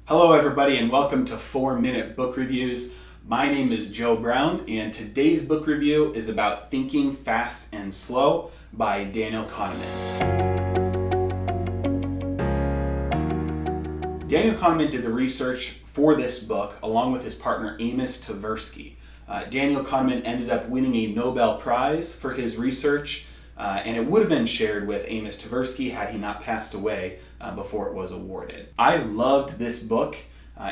Hello everybody and welcome to 4-Minute Book Reviews. My name is Joe Brown and today's book review is about Thinking Fast and Slow by Daniel Kahneman. Daniel Kahneman did the research for this book along with his partner Amos Tversky. Daniel Kahneman ended up winning a Nobel Prize for his research and it would have been shared with Amos Tversky had he not passed away before it was awarded. I loved this book.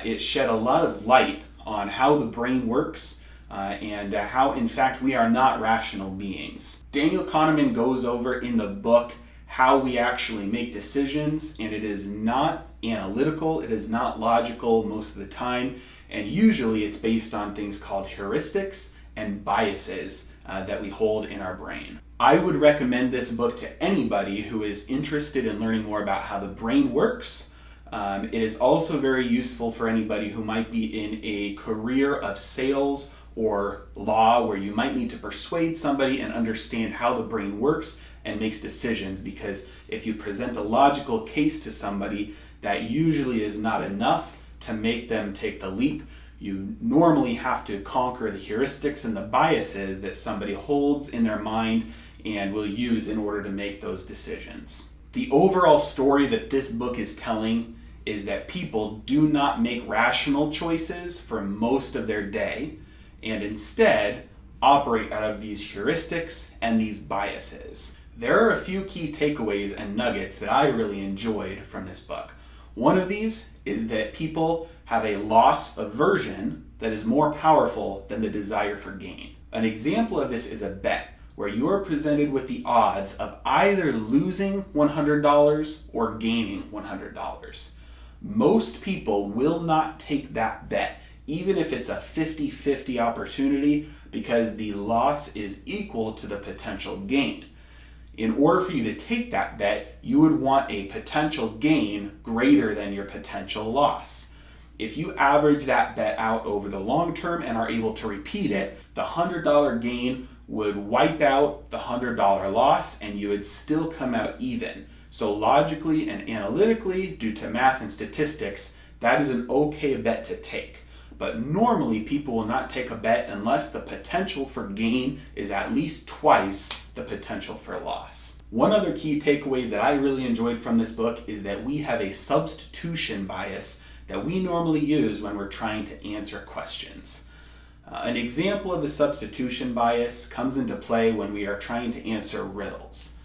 It shed a lot of light on how the brain works and how in fact we are not rational beings. Daniel Kahneman goes over in the book how we actually make decisions, and it is not analytical, it is not logical most of the time, and usually it's based on things called heuristics and biases that we hold in our brain. I would recommend this book to anybody who is interested in learning more about how the brain works. It is also very useful for anybody who might be in a career of sales or law where you might need to persuade somebody and understand how the brain works and makes decisions, because if you present a logical case to somebody, that usually is not enough to make them take the leap. You normally have to conquer the heuristics and the biases that somebody holds in their mind and will use in order to make those decisions. The overall story that this book is telling is that people do not make rational choices for most of their day and instead operate out of these heuristics and these biases. There are a few key takeaways and nuggets that I really enjoyed from this book. One of these is that people have a loss aversion that is more powerful than the desire for gain. An example of this is a bet, where you are presented with the odds of either losing $100 or gaining $100. Most people will not take that bet, even if it's a 50-50 opportunity, because the loss is equal to the potential gain. In order for you to take that bet, you would want a potential gain greater than your potential loss. If you average that bet out over the long term and are able to repeat it, the $100 gain would wipe out the $100 loss and you would still come out even. So logically and analytically, due to math and statistics, that is an okay bet to take. But normally people will not take a bet unless the potential for gain is at least twice the potential for loss. One other key takeaway that I really enjoyed from this book is that we have a substitution bias that we normally use when we're trying to answer questions. An example of the substitution bias comes into play when we are trying to answer riddles.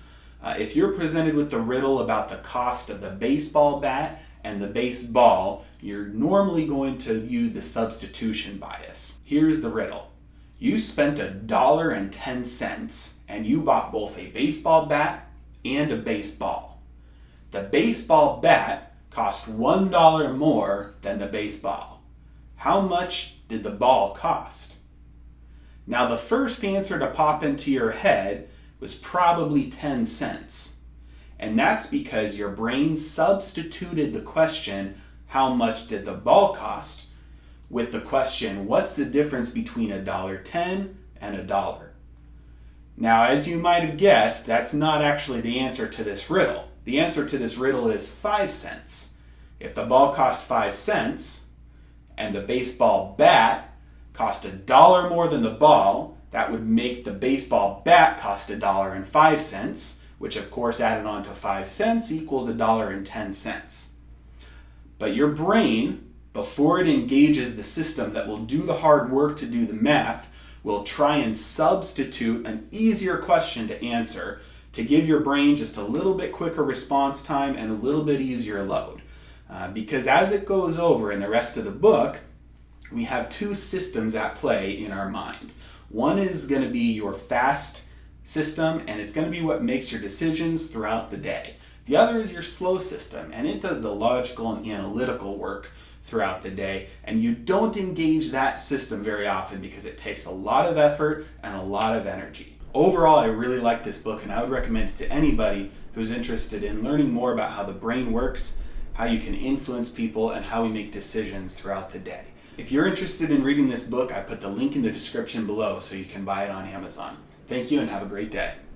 If you're presented with the riddle about the cost of the baseball bat and the baseball, you're normally going to use the substitution bias. Here's the riddle. You spent $1.10 and you bought both a baseball bat and a baseball. The baseball bat cost $1 more than the baseball. How much did the ball cost? Now the first answer to pop into your head was probably 10 cents. And that's because your brain substituted the question, how much did the ball cost, with the question, what's the difference between $1.10 and $1? Now, as you might have guessed, that's not actually the answer to this riddle. The answer to this riddle is 5 cents. If the ball cost 5 cents and the baseball bat cost $1 more than the ball, that would make the baseball bat cost $1.05, which of course added on to 5 cents equals $1.10. But your brain, before it engages the system that will do the hard work to do the math, will try and substitute an easier question to answer to give your brain just a little bit quicker response time and a little bit easier load. Because as it goes over in the rest of the book, we have two systems at play in our mind. One is going to be your fast system, and it's going to be what makes your decisions throughout the day. The other is your slow system, and it does the logical and analytical work throughout the day, and you don't engage that system very often because it takes a lot of effort and a lot of energy. Overall, I really like this book, and I would recommend it to anybody who's interested in learning more about how the brain works, how you can influence people, and how we make decisions throughout the day. If you're interested in reading this book, I put the link in the description below so you can buy it on Amazon. Thank you and have a great day.